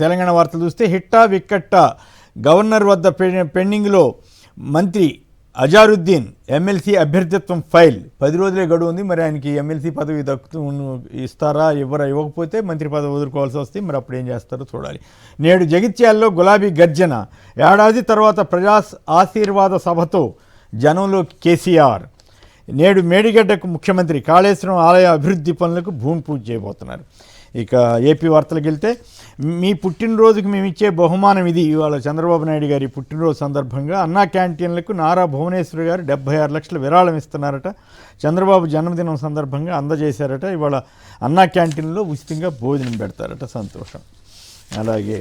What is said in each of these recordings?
తెలంగాణ వార్తలు చూస్తే హిట్టా విక్కట్టా గవర్నర్ వద్ద పెండింగ్లో మంత్రి అజారుద్దీన్ ఎమ్మెల్సీ అభ్యర్థిత్వం ఫైల్ 10 రోజులే గడువు ఉంది. మరి ఆయనకి ఎమ్మెల్సీ పదవి ఇస్తారా ఇవ్వకపోతే మంత్రి పదవి వదులుకోవాల్సి వస్తే మరి అప్పుడు ఏం చేస్తారో చూడాలి. నేడు జగిత్యాలలో గులాబీ గర్జన, ఏడాది తర్వాత ప్రజా ఆశీర్వాద సభతో జనంలో కేసీఆర్. నేడు మేడిగడ్డకు ముఖ్యమంత్రి, కాళేశ్వరం ఆలయ అభివృద్ధి పనులకు భూమి పూజ చేయబోతున్నారు. ఇక ఏపీ వార్తలకు వెళ్తే, మీ పుట్టినరోజుకి మేము ఇచ్చే బహుమానం ఇది. ఇవాళ చంద్రబాబు నాయుడు గారి పుట్టినరోజు సందర్భంగా అన్నా క్యాంటీన్లకు నారా భువనేశ్వర్ గారు 76 లక్షల విరాళం ఇస్తున్నారట. చంద్రబాబు జన్మదినం సందర్భంగా అందజేశారట. ఇవాళ అన్నా క్యాంటీన్లో ఉచితంగా భోజనం పెడతారట. సంతోషం. అలాగే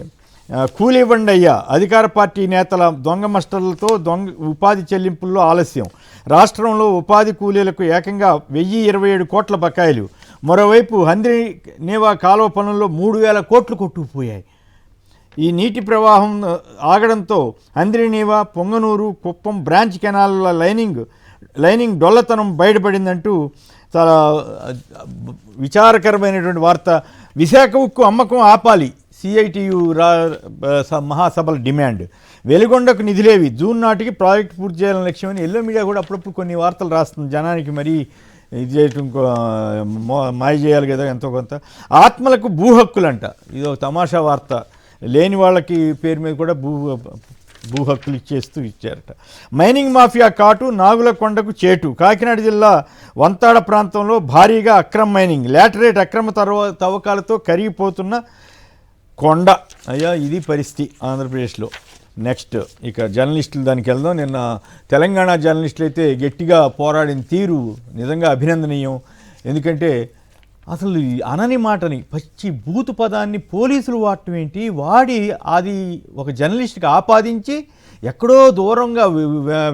కూలీ ఇవ్వండి అయ్యా, అధికార పార్టీ నేతల దొంగ మస్టర్లతో ఉపాధి చెల్లింపుల్లో ఆలస్యం. రాష్ట్రంలో ఉపాధి కూలీలకు ఏకంగా 1027 కోట్ల బకాయిలు. మరోవైపు హంద్రి నీవా కాలువ పనుల్లో 3000 కోట్లు కొట్టుకుపోయాయి. ఈ నీటి ప్రవాహం ఆగడంతో హంద్రి నీవా, పొంగనూరు, కుప్పం బ్రాంచ్ కెనాల్ల లైనింగ్ డొల్లతనం బయటపడిందంటూ చాలా విచారకరమైనటువంటి వార్త. విశాఖ ఉక్కు అమ్మకం ఆపాలి, సిఐటియు మహాసభల డిమాండ్. వెలిగొండకు నిధులేవి, జూన్ నాటికి ప్రాజెక్టు పూర్తి చేయాలని లక్ష్యమని ఎల్లో మీడియా కూడా అప్పుడప్పుడు కొన్ని వార్తలు రాస్తుంది. జనానికి మరీ ఇది చేయటం, మాయ చేయాలి కదా ఎంతో కొంత. ఆత్మలకు భూ హక్కులంట, ఇదో తమాషా వార్త. లేని వాళ్ళకి పేరు మీద కూడా భూ హక్కులు ఇచ్చారట. మైనింగ్ మాఫియా కాటు, నాగులకొండకు చేటు. కాకినాడ జిల్లా వంతాడ ప్రాంతంలో భారీగా అక్రమ మైనింగ్, లాటరైట్ అక్రమ తవ్వకాలతో కరిగిపోతున్న కొండ. అయ్యా ఇది పరిస్థితి ఆంధ్రప్రదేశ్లో. నెక్స్ట్ ఇక జర్నలిస్టులు దానికి వెళ్దాం. నిన్న తెలంగాణ జర్నలిస్టులు అయితే గట్టిగా పోరాడిన తీరు నిజంగా అభినందనీయం. ఎందుకంటే అసలు అనని మాటని, పచ్చి బూతు పదాన్ని పోలీసులు వాడటం ఏంటి, వాడి అది ఒక జర్నలిస్ట్కి ఆపాదించి ఎక్కడో దూరంగా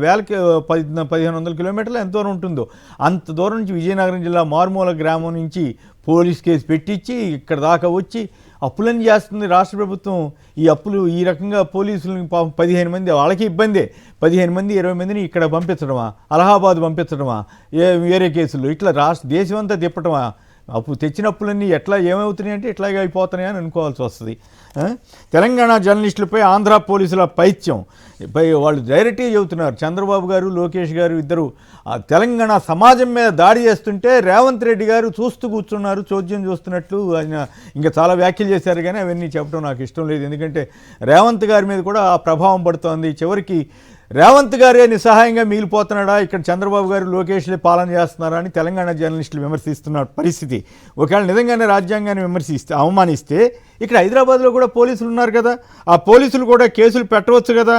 వేలకి 1500 కిలోమీటర్లు ఎంత దూరం ఉంటుందో అంత దూరం నుంచి విజయనగరం జిల్లా మారుమూల గ్రామం నుంచి పోలీస్ కేసు పెట్టించి ఇక్కడ దాకా వచ్చి అప్పులన్నీ చేస్తుంది రాష్ట్ర ప్రభుత్వం. ఈ అప్పులు ఈ రకంగా పోలీసులని 15 మంది, వాళ్ళకి ఇబ్బందే, 15 మంది 20 మందిని ఇక్కడ పంపించడమా, అలహాబాద్ పంపించడమా, వేరే కేసులు, ఇట్లా దేశం అంతా తిప్పటమా. తెచ్చిన అప్పులన్నీ ఏమవుతున్నాయి అంటే ఇట్లాగే అయిపోతున్నాయని అనుకోవాల్సి వస్తుంది. తెలంగాణ జర్నలిస్టులపై ఆంధ్ర పోలీసుల పైత్యం. వాళ్ళు డైరెక్ట్గా చెబుతున్నారు. చంద్రబాబు గారు, లోకేష్ గారు ఇద్దరు తెలంగాణ సమాజం మీద దాడి చేస్తుంటే రేవంత్ రెడ్డి గారు చూస్తూ కూర్చున్నారు, చోద్యం చూస్తున్నట్లు. ఆయన ఇంకా చాలా వ్యాఖ్యలు చేశారు, కానీ అవన్నీ చెప్పడం నాకు ఇష్టం లేదు. ఎందుకంటే రేవంత్ గారి మీద కూడా ఆ ప్రభావం పడుతోంది. చివరికి రేవంత్ గారే నిస్సహాయంగా మిగిలిపోతున్నాడా, ఇక్కడ చంద్రబాబు గారు లోకేష్లే పాలన చేస్తున్నారా అని తెలంగాణ జర్నలిస్టులు విమర్శిస్తున్న పరిస్థితి. ఒకవేళ నిజంగానే రాజ్యాంగాన్ని అవమానిస్తే ఇక్కడ హైదరాబాద్లో కూడా పోలీసులు ఉన్నారు కదా, ఆ పోలీసులు కూడా కేసులు పెట్టవచ్చు కదా.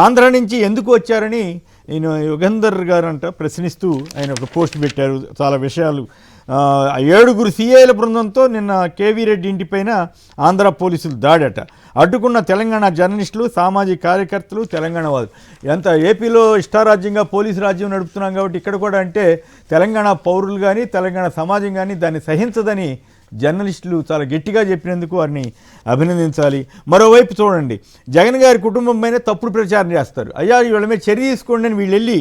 ఆంధ్ర నుంచి ఎందుకు వచ్చారని నేను యుగంధర్ గారంట ప్రశ్నిస్తూ ఆయన ఒక పోస్ట్ పెట్టారు. చాలా విషయాలు. 7 సిఐల బృందంతో నిన్న కేవీ రెడ్డి ఇంటిపైన ఆంధ్ర పోలీసులు దాడట. అడ్డుకున్న తెలంగాణ జర్నలిస్టులు, సామాజిక కార్యకర్తలు, తెలంగాణ వాళ్ళు. ఎంత ఏపీలో ఇష్టారాజ్యంగా పోలీసు రాజ్యం నడుపుతున్నాం కాబట్టి ఇక్కడ కూడా అంటే తెలంగాణ పౌరులు కానీ తెలంగాణ సమాజం కానీ దాన్ని సహించదని జర్నలిస్టులు చాలా గట్టిగా చెప్పినందుకు వారిని అభినందించాలి. మరోవైపు చూడండి, జగన్ గారి కుటుంబం పైన తప్పుడు ప్రచారం చేస్తారు. అయ్యా వీళ్ళ మీద చర్య తీసుకోండి అని వీళ్ళు వెళ్ళి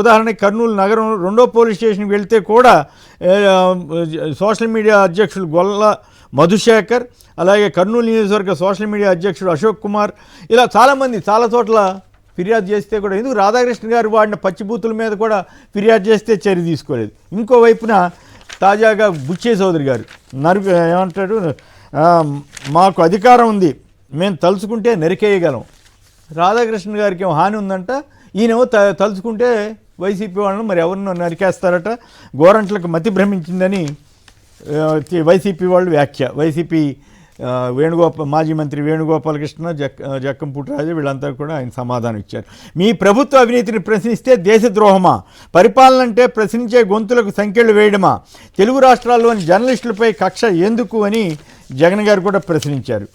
ఉదాహరణకి కర్నూలు నగరం 2వ పోలీస్ స్టేషన్కి వెళ్తే కూడా సోషల్ మీడియా అధ్యక్షులు గొల్ల మధుశేఖర్, అలాగే కర్నూలు నియోజకవర్గ సోషల్ మీడియా అధ్యక్షుడు అశోక్ కుమార్, ఇలా చాలామంది చాలా చోట్ల ఫిర్యాదు చేస్తే కూడా ఎందుకు రాధాకృష్ణ గారు వాడిన పచ్చిబూతుల మీద కూడా ఫిర్యాదు చేస్తే చర్య తీసుకోలేదు. ఇంకోవైపున తాజాగా బుచ్చే చౌదరి గారు ఏమంటాడు, మాకు అధికారం ఉంది, మేము తలుచుకుంటే నరికేయగలం. రాధాకృష్ణ గారికి ఏమో హాని ఉందంట, ఈయనేమో తలుచుకుంటే వైసీపీ వాళ్ళను మరి ఎవరినో నరికేస్తారట. గోరంట్లకు మతి భ్రమించిందని వైసీపీ వాళ్ళు వ్యాఖ్య. వైసీపీ మాజీ మంత్రి వేణుగోపాలకృష్ణ, జక్కంపూటి రాజు వీళ్ళంతా కూడా ఆయన సమాధానం ఇచ్చారు. మీ ప్రభుత్వ అవినీతిని ప్రశ్నిస్తే దేశద్రోహమా, పరిపాలన అంటే ప్రశ్నించే గొంతులకు సంఖ్యలు వేయడమా, తెలుగు రాష్ట్రాల్లోని జర్నలిస్టులపై కక్ష ఎందుకు అని జగన్ గారు కూడా ప్రశ్నించారు.